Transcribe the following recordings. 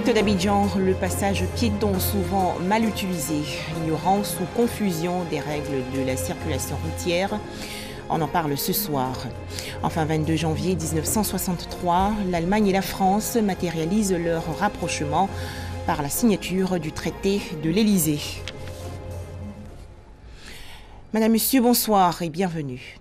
district d'Abidjan, le passage piéton souvent mal utilisé, ignorance ou confusion des règles de la circulation routière. On en parle ce soir. Enfin, 22 janvier 1963, l'Allemagne et la France matérialisent leur rapprochement par la signature du traité de l'Élysée. Madame, Monsieur, bonsoir et bienvenue.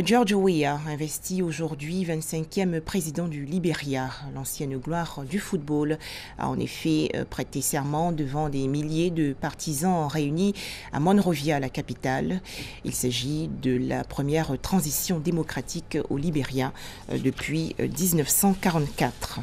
George Weah investit aujourd'hui 25e président du Libéria. L'ancienne gloire du football a en effet prêté serment devant des milliers de partisans réunis à Monrovia, la capitale. Il s'agit de la première transition démocratique au Libéria depuis 1944.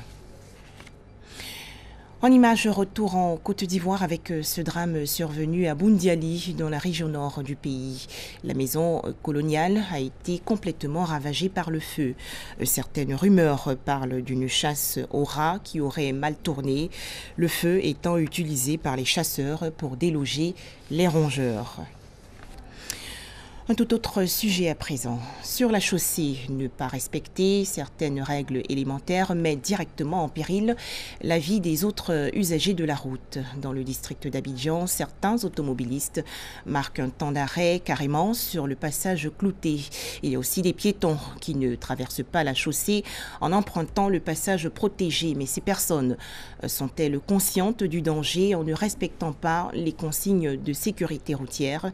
En image, retour en Côte d'Ivoire avec ce drame survenu à Boundiali, dans la région nord du pays. La maison coloniale a été complètement ravagée par le feu. Certaines rumeurs parlent d'une chasse aux rats qui aurait mal tourné, le feu étant utilisé par les chasseurs pour déloger les rongeurs. Un tout autre sujet à présent. Sur la chaussée, ne pas respecter certaines règles élémentaires met directement en péril la vie des autres usagers de la route. Dans le district d'Abidjan, certains automobilistes marquent un temps d'arrêt carrément sur le passage clouté. Il y a aussi des piétons qui ne traversent pas la chaussée en empruntant le passage protégé. Mais ces personnes sont-elles conscientes du danger en ne respectant pas les consignes de sécurité routière?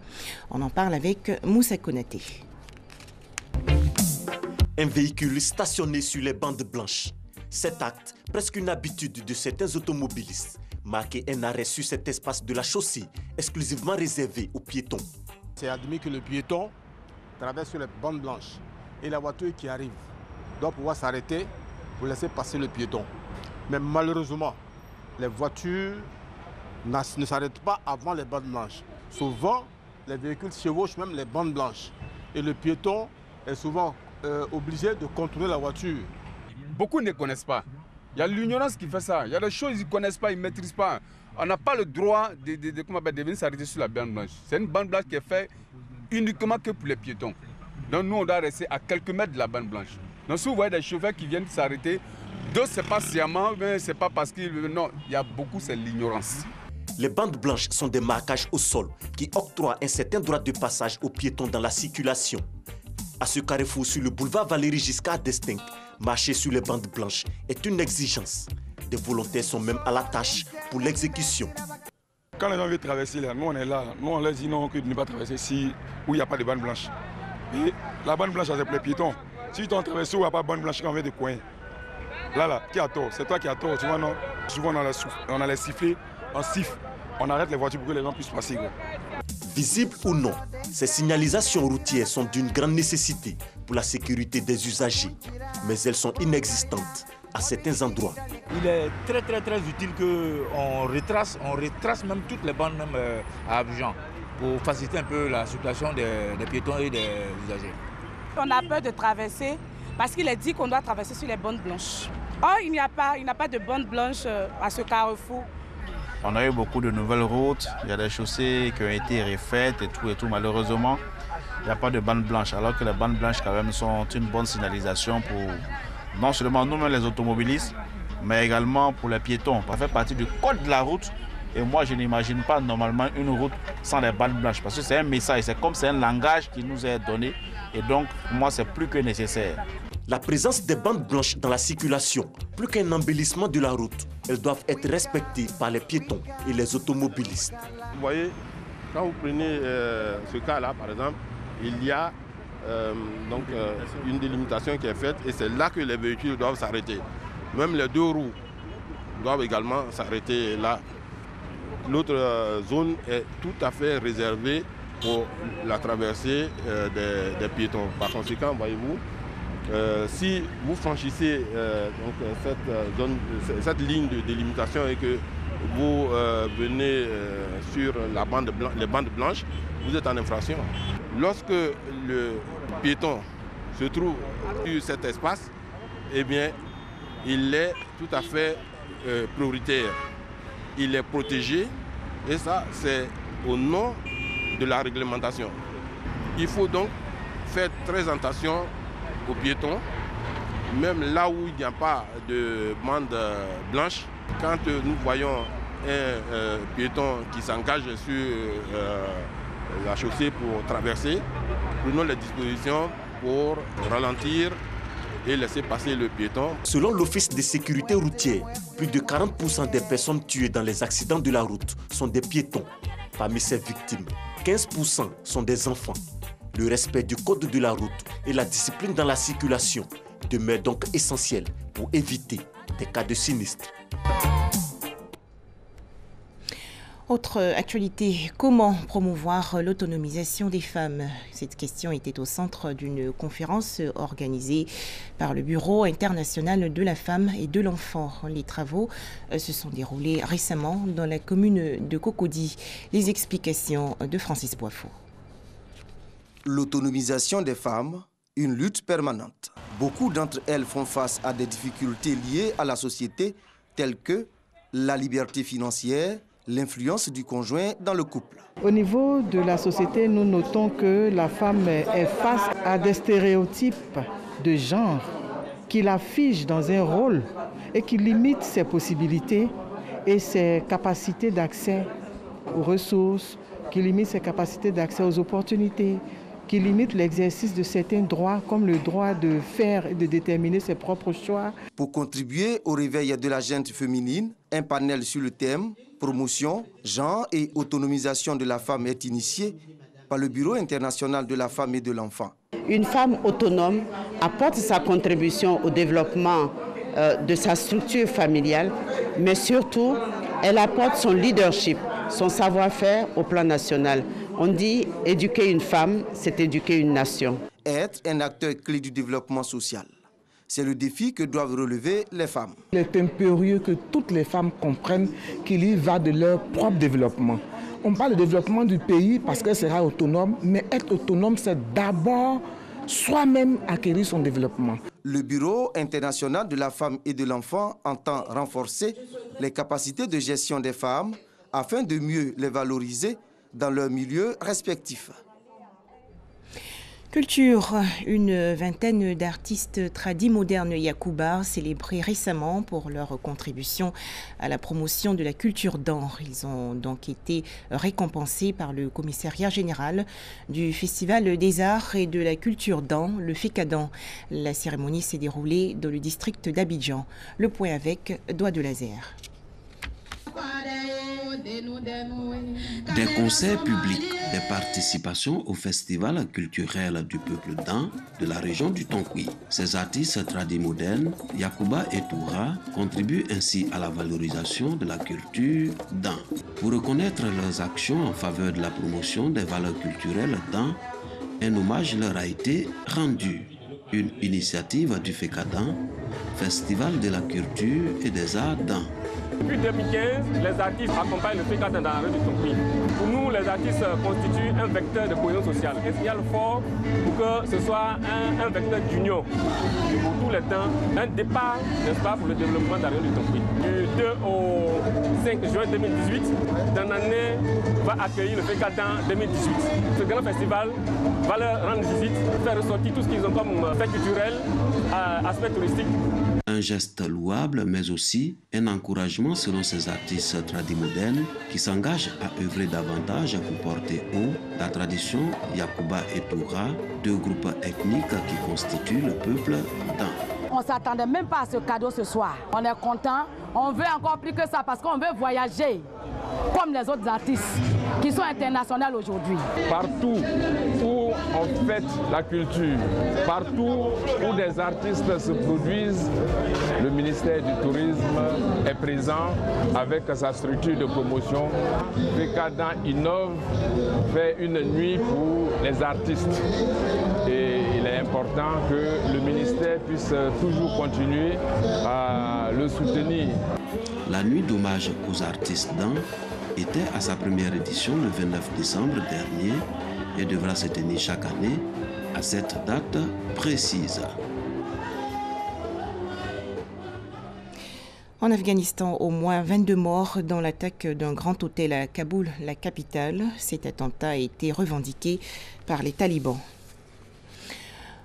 On en parle avec Moussa Konaté. Un véhicule stationné sur les bandes blanches. Cet acte, presque une habitude de certains automobilistes, marquait un arrêt sur cet espace de la chaussée, exclusivement réservé aux piétons. C'est admis que le piéton traverse sur les bandes blanches et la voiture qui arrive doit pouvoir s'arrêter pour laisser passer le piéton. Mais malheureusement, les voitures ne s'arrêtent pas avant les bandes blanches. Souvent, les véhicules chevauchent même les bandes blanches. Et le piéton est souvent obligé de contourner la voiture. Beaucoup ne connaissent pas. Il y a l'ignorance qui fait ça. Il y a des choses qu'ils ne connaissent pas, ils ne maîtrisent pas. On n'a pas le droit de venir s'arrêter sur la bande blanche. C'est une bande blanche qui est faite uniquement que pour les piétons. Donc nous, on doit rester à quelques mètres de la bande blanche. Donc si vous voyez des chauffeurs qui viennent s'arrêter, d'autres, ce n'est pas sciemment, mais ce n'est pas parce qu'ils... Non, il y a beaucoup, c'est l'ignorance. Les bandes blanches sont des marquages au sol qui octroient un certain droit de passage aux piétons dans la circulation. À ce carrefour sur le boulevard Valéry Giscard d'Estaing, marcher sur les bandes blanches est une exigence. Des volontaires sont même à la tâche pour l'exécution. Quand les gens veulent traverser, là, nous on est là. Nous on leur dit non, que de ne pas traverser ici où il n'y a pas de bande blanche. Et la bande blanche, c'est pour les piétons. Si tu as traversé où il n'y a pas de bande blanche, quand on vient de coin. Là, qui a tort? C'est toi qui as tort, tu vois, non? Souvent on a les sifflets. On siffle, on arrête les voitures pour que les gens puissent passer. Visibles ou non, ces signalisations routières sont d'une grande nécessité pour la sécurité des usagers. Mais elles sont inexistantes à certains endroits. Il est très utile qu'on retrace même toutes les bandes même à Abidjan pour faciliter un peu la circulation des piétons et des usagers. On a peur de traverser parce qu'il est dit qu'on doit traverser sur les bandes blanches. Or, il n'y a pas de bandes blanches à ce carrefour. On a eu beaucoup de nouvelles routes, il y a des chaussées qui ont été refaites et tout. Malheureusement, il n'y a pas de bandes blanches, alors que les bandes blanches quand même sont une bonne signalisation pour non seulement nous-mêmes les automobilistes, mais également pour les piétons. Ça fait partie du code de la route et moi je n'imagine pas normalement une route sans les bandes blanches parce que c'est un message, c'est un langage qui nous est donné et donc pour moi c'est plus que nécessaire. La présence des bandes blanches dans la circulation, plus qu'un embellissement de la route, elles doivent être respectées par les piétons et les automobilistes. Vous voyez, quand vous prenez ce cas-là, par exemple, il y a une délimitation qui est faite et c'est là que les véhicules doivent s'arrêter. Même les deux roues doivent également s'arrêter là. L'autre zone est tout à fait réservée pour la traversée des piétons. Par conséquent, voyez-vous, si vous franchissez cette ligne de délimitation et que vous venez sur les bandes blanches, vous êtes en infraction. Lorsque le piéton se trouve sur cet espace, eh bien, il est tout à fait prioritaire. Il est protégé et ça, c'est au nom de la réglementation. Il faut donc faire très attention aux piétons, même là où il n'y a pas de bande blanche. Quand nous voyons un piéton qui s'engage sur la chaussée pour traverser, prenons les dispositions pour ralentir et laisser passer le piéton. Selon l'Office de sécurité routière, plus de 40% des personnes tuées dans les accidents de la route sont des piétons. Parmi ces victimes, 15% sont des enfants. Le respect du code de la route et la discipline dans la circulation demeurent donc essentiels pour éviter des cas de sinistre. Autre actualité, comment promouvoir l'autonomisation des femmes? Cette question était au centre d'une conférence organisée par le Bureau international de la femme et de l'enfant. Les travaux se sont déroulés récemment dans la commune de Cocody. Les explications de Francis Boifo. L'autonomisation des femmes, une lutte permanente. Beaucoup d'entre elles font face à des difficultés liées à la société, telles que la liberté financière, l'influence du conjoint dans le couple. Au niveau de la société, nous notons que la femme est face à des stéréotypes de genre qui la figent dans un rôle et qui limitent ses possibilités et ses capacités d'accès aux ressources, qui limitent ses capacités d'accès aux opportunités, qui limite l'exercice de certains droits comme le droit de faire et de déterminer ses propres choix. Pour contribuer au réveil de la gente féminine, un panel sur le thème promotion, genre et autonomisation de la femme est initié par le Bureau international de la femme et de l'enfant. Une femme autonome apporte sa contribution au développement de sa structure familiale, mais surtout, elle apporte son leadership, son savoir-faire au plan national. On dit éduquer une femme, c'est éduquer une nation. Être un acteur clé du développement social. C'est le défi que doivent relever les femmes. Il est impérieux que toutes les femmes comprennent qu'il y va de leur propre développement. On parle de développement du pays parce qu'elle sera autonome, mais être autonome, c'est d'abord soi-même acquérir son développement. Le Bureau international de la femme et de l'enfant entend renforcer les capacités de gestion des femmes afin de mieux les valoriser dans leurs milieux respectifs. Culture, une vingtaine d'artistes tradis modernes Yacouba célébrés récemment pour leur contribution à la promotion de la culture d'an. Ils ont donc été récompensés par le commissariat général du Festival des Arts et de la Culture d'an, le FECADAN. La cérémonie s'est déroulée dans le district d'Abidjan. Le point avec Doigt de Laser. Des concerts publics, des participations au festival culturel du peuple d'An de la région du Tonkoui. Ces artistes tradis modernes, Yacouba et Toura, contribuent ainsi à la valorisation de la culture d'An. Pour reconnaître leurs actions en faveur de la promotion des valeurs culturelles d'An, un hommage leur a été rendu. Une initiative du FECADAN, Festival de la culture et des arts d'An. Depuis 2015, les artistes accompagnent le FECADAN dans la région du Tonkoui. Pour nous, les artistes constituent un vecteur de cohésion sociale. Un signal fort pour que ce soit un vecteur d'union pour tous les temps. Un départ, n'est-ce pas, pour le développement de la région du Tonkoui. Du 2 au 5 juin 2018, dans l'année va accueillir le FECADAN 2018. Ce grand festival va leur rendre visite, faire ressortir tout ce qu'ils ont comme fait culturel, aspect touristique. Un geste louable, mais aussi un encouragement selon ces artistes tradis modernes qui s'engagent à œuvrer davantage pour porter haut la tradition Yacouba et Toura, deux groupes ethniques qui constituent le peuple d'An. On ne s'attendait même pas à ce cadeau ce soir. On est content, on veut encore plus que ça parce qu'on veut voyager comme les autres artistes qui sont internationaux aujourd'hui. Partout où on fête la culture, partout où des artistes se produisent, le ministère du Tourisme est présent avec sa structure de promotion. FECADAN innove, fait une nuit pour les artistes. Et il est important que le ministère puisse toujours continuer à le soutenir. La nuit d'hommage aux artistes d'An était à sa première édition le 29 décembre dernier et devra se tenir chaque année à cette date précise. En Afghanistan, au moins 22 morts dans l'attaque d'un grand hôtel à Kaboul, la capitale. Cet attentat a été revendiqué par les talibans.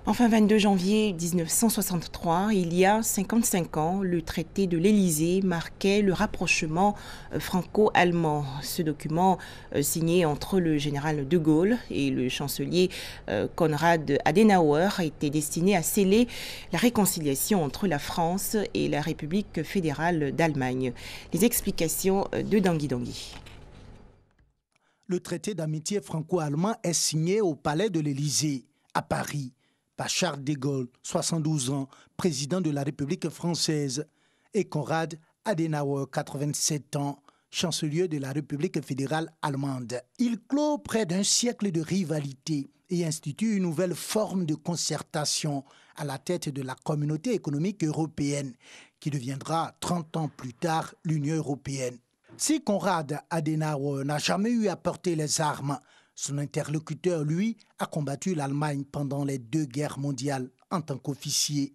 Enfin, 22 janvier 1963, il y a 55 ans, le traité de l'Élysée marquait le rapprochement franco-allemand. Ce document signé entre le général de Gaulle et le chancelier Konrad Adenauer était destiné à sceller la réconciliation entre la France et la République fédérale d'Allemagne. Les explications de Dangui Dangui. Le traité d'amitié franco-allemand est signé au palais de l'Élysée, à Paris, par Charles de Gaulle, 72 ans, président de la République française, et Konrad Adenauer, 87 ans, chancelier de la République fédérale allemande. Il clôt près d'un siècle de rivalité et institue une nouvelle forme de concertation à la tête de la communauté économique européenne, qui deviendra 30 ans plus tard l'Union européenne. Si Konrad Adenauer n'a jamais eu à porter les armes, son interlocuteur, lui, a combattu l'Allemagne pendant les 2 guerres mondiales en tant qu'officier.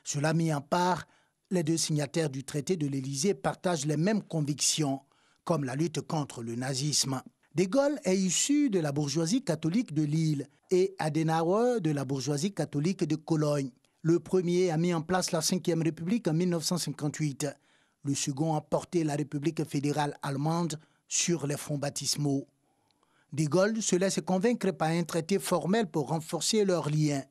Cela mis en part, les 2 signataires du traité de l'Élysée partagent les mêmes convictions, comme la lutte contre le nazisme. De Gaulle est issu de la bourgeoisie catholique de Lille et Adenauer de la bourgeoisie catholique de Cologne. Le premier a mis en place la Ve République en 1958. Le second a porté la République fédérale allemande sur les fonds baptismaux. De Gaulle se laisse convaincre par un traité formel pour renforcer leurs liens.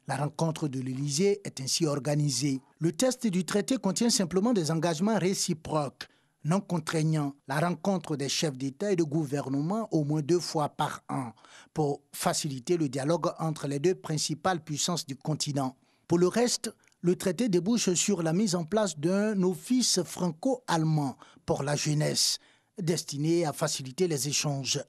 La rencontre de l'Élysée est ainsi organisée. Le texte du traité contient simplement des engagements réciproques, non contraignants. La rencontre des chefs d'État et de gouvernement au moins 2 fois par an pour faciliter le dialogue entre les 2 principales puissances du continent. Pour le reste, le traité débouche sur la mise en place d'un office franco-allemand pour la jeunesse, destiné à faciliter les échanges.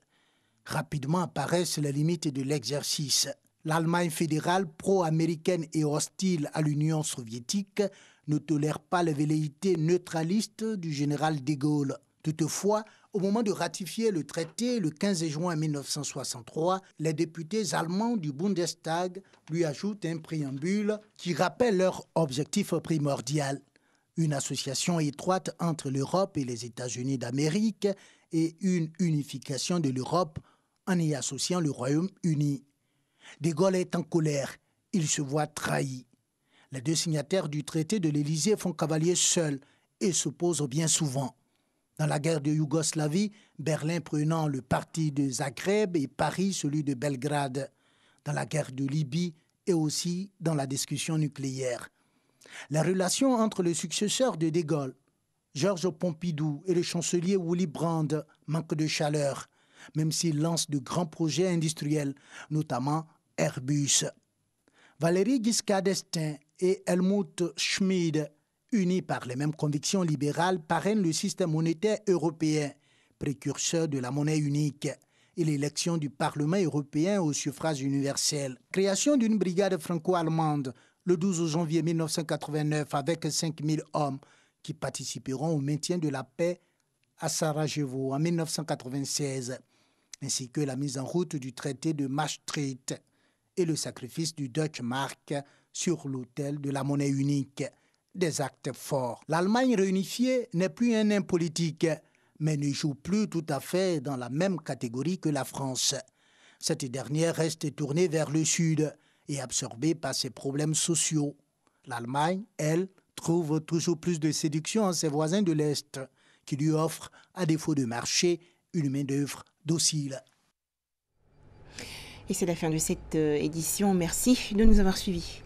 Rapidement apparaissent les limites de l'exercice. L'Allemagne fédérale, pro-américaine et hostile à l'Union soviétique, ne tolère pas les velléités neutralistes du général de Gaulle. Toutefois, au moment de ratifier le traité le 15 juin 1963, les députés allemands du Bundestag lui ajoutent un préambule qui rappelle leur objectif primordial. Une association étroite entre l'Europe et les États-Unis d'Amérique et une unification de l'Europe en y associant le Royaume-Uni. De Gaulle est en colère, il se voit trahi. Les 2 signataires du traité de l'Élysée font cavalier seuls et s'opposent bien souvent. Dans la guerre de Yougoslavie, Berlin prenant le parti de Zagreb et Paris celui de Belgrade. Dans la guerre de Libye et aussi dans la discussion nucléaire. La relation entre le successeur de Gaulle, Georges Pompidou, et le chancelier Willy Brandt manque de chaleur, même s'il lance de grands projets industriels, notamment Airbus. Valéry Giscard d'Estaing et Helmut Schmid, unis par les mêmes convictions libérales, parrainent le système monétaire européen, précurseur de la monnaie unique, et l'élection du Parlement européen au suffrage universel. Création d'une brigade franco-allemande le 12 janvier 1989 avec 5000 hommes qui participeront au maintien de la paix à Sarajevo en 1996, ainsi que la mise en route du traité de Maastricht et le sacrifice du Deutsche Mark sur l'autel de la monnaie unique. Des actes forts. L'Allemagne réunifiée n'est plus un nain politique, mais ne joue plus tout à fait dans la même catégorie que la France. Cette dernière reste tournée vers le sud et absorbée par ses problèmes sociaux. L'Allemagne, elle, trouve toujours plus de séduction en ses voisins de l'Est, qui lui offrent, à défaut de marché, une main-d'œuvre docile. Et c'est la fin de cette édition. Merci de nous avoir suivis.